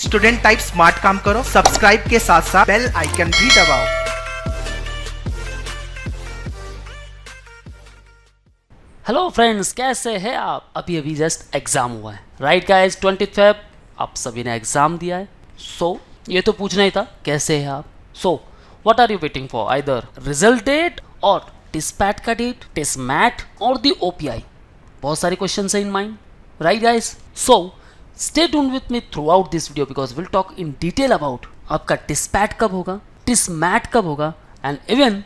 Student type smart काम करो, subscribe के साथ साथ बेल आइकन भी दबाओ। हेलो फ्रेंड्स, कैसे हैं आप? अभी जस्ट एग्जाम हुआ है, राइट गाइस? 20 फेब आप सभी ने एग्जाम दिया है। सो ये तो पूछना ही था, कैसे हैं आप? So what are you waiting for? Either result date और टिस्पैट का डेट, टेस्ट मैट और दी ओपीआई। बहुत सारे क्वेश्चंस हैं in mind, right guys? So stay tuned with me through out this video because will talk in detail about आपका टिस्पैट कब होगा, टिस्ट मैट कब होगा एंड इवन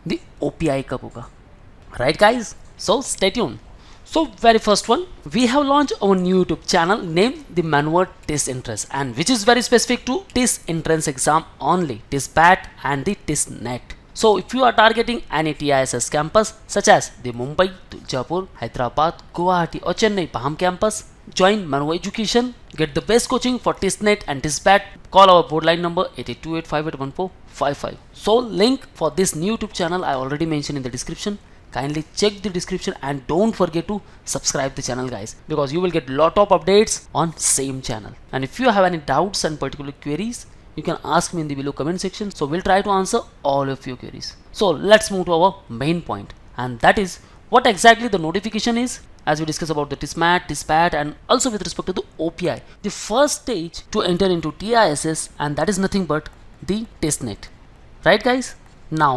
द ओपीआई कब होगा, right guys? So stay tuned. So very first one, we have launched our new YouTube channel named the Manward TIS Entrance, and which is very specific to TIS Entrance exam only, TISPAT and the TIS NET. So if you are targeting any TISS campus such as the Mumbai, Jaipur, Hyderabad, Guwahati or Chennai PAHAM campus, join Manward Education, get the best coaching for TIS NET and TISPAT. Call our board line number 8828581455. So link for this new YouTube channel I already mentioned in the description. Kindly check the description and don't forget to subscribe the channel guys, because you will get lot of updates on same channel. And if you have any doubts and particular queries, you can ask me in the below comment section, so we'll try to answer all of your queries. So let's move to our main point, and that is what exactly the notification is. As we discuss about the TISMAT, TISPAT and also with respect to the OPI, the first stage to enter into TISS, and that is nothing but the TISNET, right guys? Now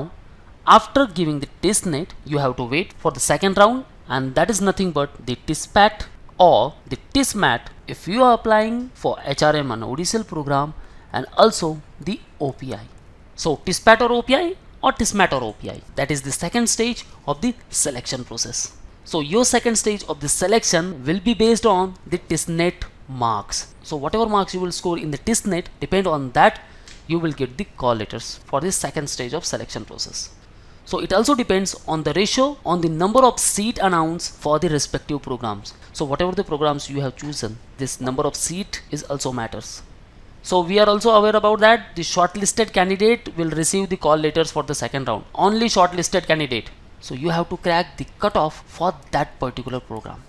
after giving the TISNET, you have to wait for the second round, and that is nothing but the TISPAT or the TISMAT if you are applying for HRM and ODCL program, and also the OPI. So TISPAT or OPI or TISMAT or OPI, that is the second stage of the selection process. So your second stage of the selection will be based on the TISNET marks. So whatever marks you will score in the TISNET, depend on that you will get the call letters for the second stage of selection process. So it also depends on the ratio on the number of seat announced for the respective programs. So whatever the programs you have chosen, this number of seat is also matters. So we are also aware about that the shortlisted candidate will receive the call letters for the second round. Only shortlisted candidate. So you have to crack the cutoff for that particular program.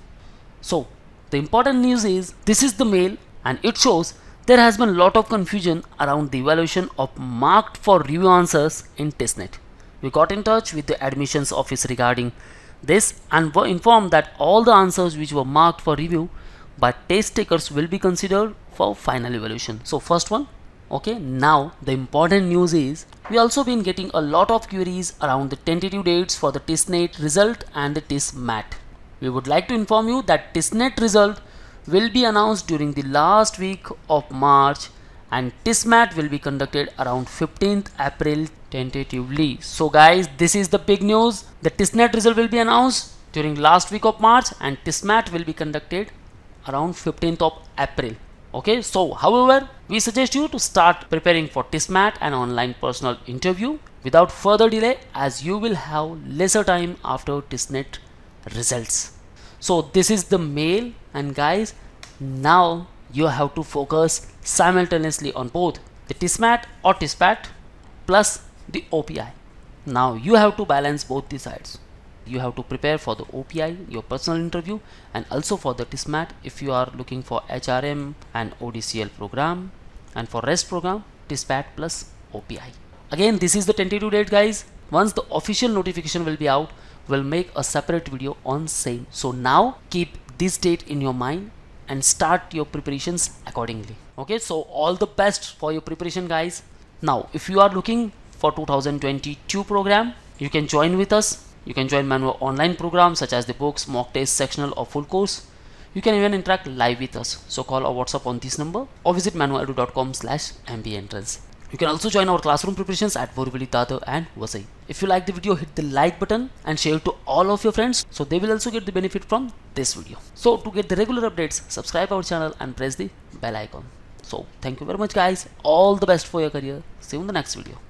So the important news is this is the mail, and it shows there has been a lot of confusion around the evaluation of marked for review answers in TISNET. We got in touch with the admissions office regarding this and were informed that all the answers which were marked for review by test takers will be considered for final evaluation. So first one, okay. Now the important news is we also been getting a lot of queries around the tentative dates for the TISNET result and the TISMAT. We would like to inform you that TISNET result will be announced during the last week of March, and TISMAT will be conducted around 15th April tentatively. So guys, this is the big news. The TISNET result will be announced during last week of March, and TISMAT will be conducted around 15th of April. Okay, so however, we suggest you to start preparing for TISMAT and online personal interview without further delay, as you will have lesser time after TISNET results. So this is the mail, and guys, now you have to focus simultaneously on both the TISMAT or TISPAT plus the OPI. Now you have to balance both the sides. You have to prepare for the OPI, your personal interview, and also for the TISMAT if you are looking for HRM and ODCL program, and for rest program TISPAT plus OPI. Again, this is the tentative date guys. Once the official notification will be out, we'll make a separate video on same. So now keep this date in your mind and start your preparations accordingly. Okay, so all the best for your preparation guys. Now if you are looking for 2022 program, you can join with us. You can join Manward online programs such as the books, mock test, sectional or full course. You can even interact live with us. So call or WhatsApp on this number or visit manwardedu.com/mbentrance. You can also join our classroom preparations at Borivali, Dadar and Vasai. If you like the video, hit the like button and share it to all of your friends, so they will also get the benefit from this video. So to get the regular updates, subscribe our channel and press the bell icon. So thank you very much guys. All the best for your career. See you in the next video.